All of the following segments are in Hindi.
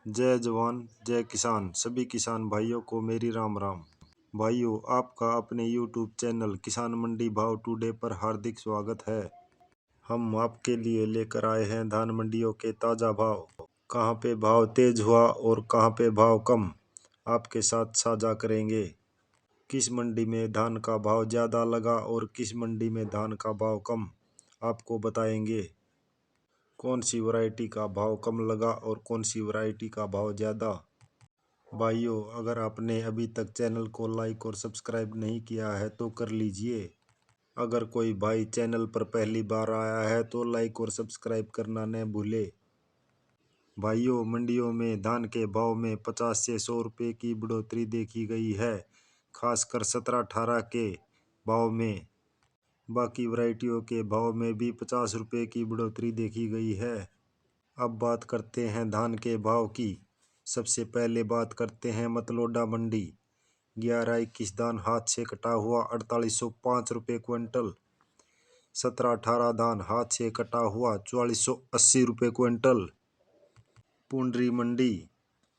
जय जवान जय किसान। सभी किसान भाइयों को मेरी राम राम। भाइयों, आपका अपने YouTube चैनल किसान मंडी भाव टुडे पर हार्दिक स्वागत है। हम आपके लिए लेकर आए हैं धान मंडियों के ताज़ा भाव। कहां पे भाव तेज हुआ और कहां पे भाव कम, आपके साथ साझा करेंगे। किस मंडी में धान का भाव ज़्यादा लगा और किस मंडी में धान का भाव कम, आपको बताएंगे। कौन सी वैरायटी का भाव कम लगा और कौन सी वैरायटी का भाव ज़्यादा। भाइयों, अगर आपने अभी तक चैनल को लाइक और सब्सक्राइब नहीं किया है तो कर लीजिए। अगर कोई भाई चैनल पर पहली बार आया है तो लाइक और सब्सक्राइब करना न भूले। भाइयों, मंडियों में धान के भाव में 50 से 100 रुपये की बढ़ोतरी देखी गई है, खासकर 17-18 के भाव में। बाकी वैरायटियों के भाव में भी 50 रुपये की बढ़ोतरी देखी गई है। अब बात करते हैं धान के भाव की। सबसे पहले बात करते हैं मतलोडा मंडी। 11-21 धान हाथ से कटा हुआ 4805 रुपये क्विंटल। 17-18 धान हाथ से कटा हुआ 4480 रुपये क्विंटल। पुंडरी मंडी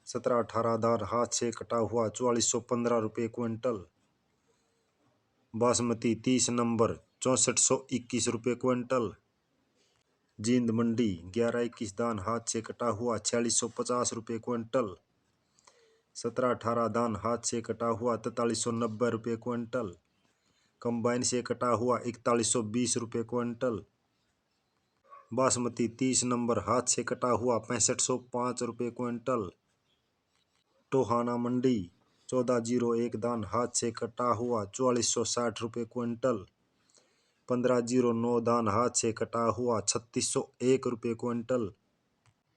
17-18 धान हाथ से कटा हुआ 4415 रुपये क्विंटल। बासमती 30 नंबर 6421 रुपये क्विंटल। जींद मंडी 11-21 धान हाथ से कटा हुआ 4650 रुपये क्विंटल। 17-18 धान हाथ से कटा हुआ 4390 रुपये क्विंटल। कंबाइन से कटा हुआ 4120 रुपये क्विंटल। बासमती 30 नंबर हाथ से कटा हुआ 6505 रुपये क्विंटल। टोहाना मंडी 1401 धान हाथ से कटा हुआ 4460 रुपये क्विंटल। 1509 धान हाथ से कटा हुआ 3601 रुपये क्विंटल।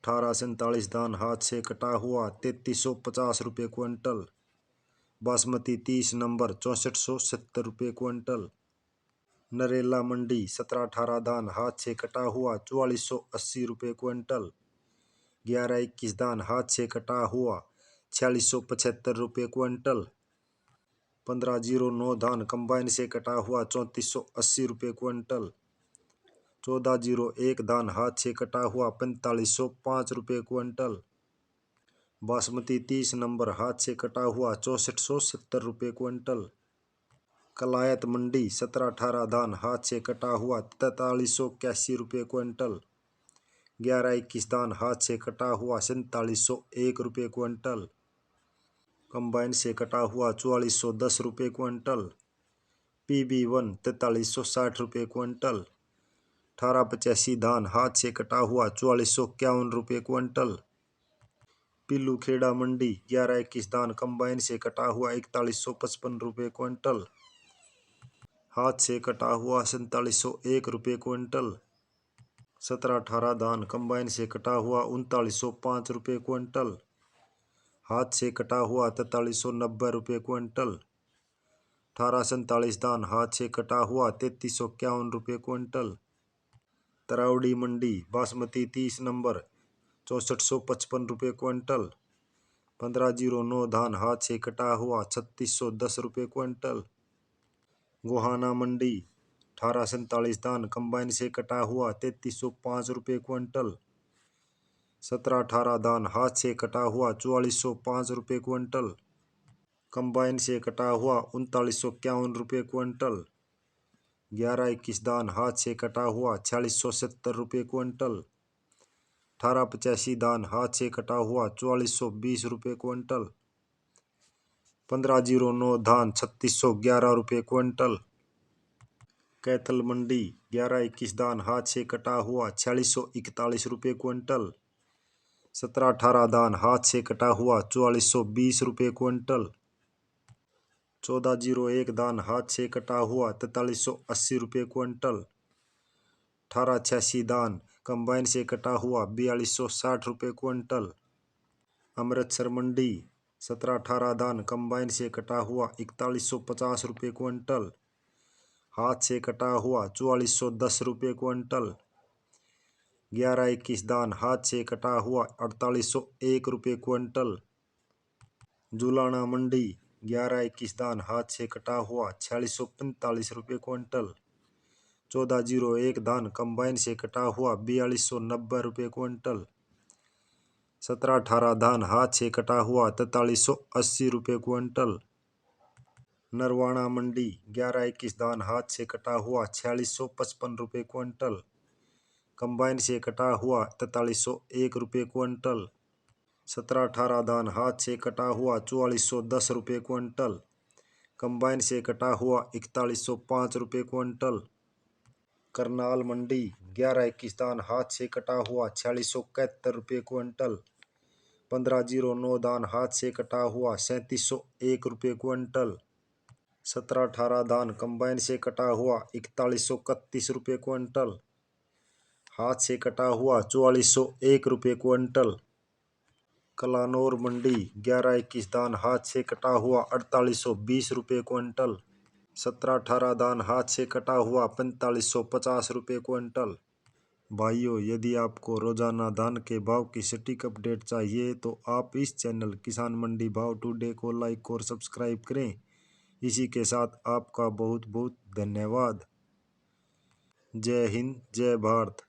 1847 धान हाथ से कटा हुआ 3350 रुपये क्विंटल। बासमती 30 नंबर 6470 रुपये क्विंटल। नरेला मंडी 17-18 धान हाथ से कटा हुआ 4480 रुपये क्विंटल। 11-21 धान हाथ से कटा हुआ 4675 रुपये क्विंटल। 1509 धान कंबाइन से कटा हुआ 3480 रुपये क्विंटल। 1401 धान हाथ से कटा हुआ 4505 रुपये क्विंटल। बासमती 30 नंबर हाथ से कटा हुआ 6470 रुपये क्विंटल। कलायत मंडी 17-18 धान हाथ से कटा हुआ 4381 रुपये क्विंटल। 11-21 धान हाथ से कटा हुआ 4701 रुपये क्विंटल। कंबाइन से कटा हुआ 4410 रुपये क्विंटल। PB1 4360 रुपये क्विंटल। 1885 धान हाथ से कटा हुआ 4451 रुपये क्विंटल। पिल्लू खेड़ा मंडी 11-21 धान कंबाइन से कटा हुआ 4155 रुपये क्विंटल। हाथ से कटा हुआ 4701 रुपये क्विंटल। 17-18 धान कंबाइन से कटा हुआ 3905 रुपये क्विंटल। हाथ से कटा हुआ 4390 रुपये क्विंटल। 1847 धान हाथ से कटा हुआ 3351 रुपये क्विंटल। तरावड़ी मंडी बासमती 30 नंबर 6455 रुपये क्विंटल। 1509 धान हाथ से कटा हुआ 3610 रुपये क्विंटल। गोहाना मंडी 1847 धान कंबाइन से कटा हुआ 3305 रुपये क्विंटल। 17-18 धान हाथ से कटा हुआ 4405 रुपये क्विंटल। कंबाइन से कटा हुआ 3951 रुपये क्विंटल। 11-21 धान हाथ से कटा हुआ 4670 रुपये क्विंटल। 1885 धान हाथ से कटा हुआ 4420 रुपये क्विंटल। 1509 धान 3611 रुपये क्विंटल। कैथल मंडी 11-21 धान हाथ से कटा हुआ 4641 रुपये क्विंटल। 17-18 धान हाथ से कटा हुआ 4420 रुपये क्विंटल। 1401 धान हाथ से कटा हुआ 4380 रुपये क्विंटल। 1886 धान कंबाइन से कटा हुआ 4260 रुपये क्विंटल। अमृतसर मंडी 17-18 धान कंबाइन से कटा हुआ 4150 रुपये क्विंटल। हाथ से कटा हुआ 4410 रुपये क्विंटल। 11-21 धान हाथ से कटा हुआ 4801 रुपये क्विंटल। जुलाना मंडी 11-21 धान हाथ से कटा हुआ 4645 रुपये क्विंटल। 1401 धान कंबाइन से कटा हुआ 4290 रुपये क्विंटल। 17-18 धान हाथ से कटा हुआ 4380 रुपये क्विंटल। नरवाना मंडी 11-21 धान हाथ से कटा हुआ 4655 रुपये क्विंटल। कंबाइन से कटा हुआ 4301 रुपये क्विंटल। 17-18 धान हाथ से कटा हुआ 4410 रुपये क्विंटल। कंबाइन से कटा हुआ 4105 रुपये क्विंटल। करनाल मंडी 11-21 धान हाथ से कटा हुआ 4671 रुपये क्विंटल। 1509 धान हाथ से कटा हुआ 3701 रुपये क्विंटल। 17-18 धान कंबाइन से कटा हुआ 4131 रुपये क्विंटल। हाथ से कटा हुआ 4401 रुपये क्विंटल। कलानौर मंडी 11-21 धान हाथ से कटा हुआ 4820 रुपये क्विंटल। 17-18 धान हाथ से कटा हुआ 4550 रुपये क्विंटल। भाइयों, यदि आपको रोजाना धान के भाव की सटीक अपडेट चाहिए तो आप इस चैनल किसान मंडी भाव टुडे को लाइक और सब्सक्राइब करें। इसी के साथ आपका बहुत बहुत धन्यवाद। जय हिंद, जय भारत।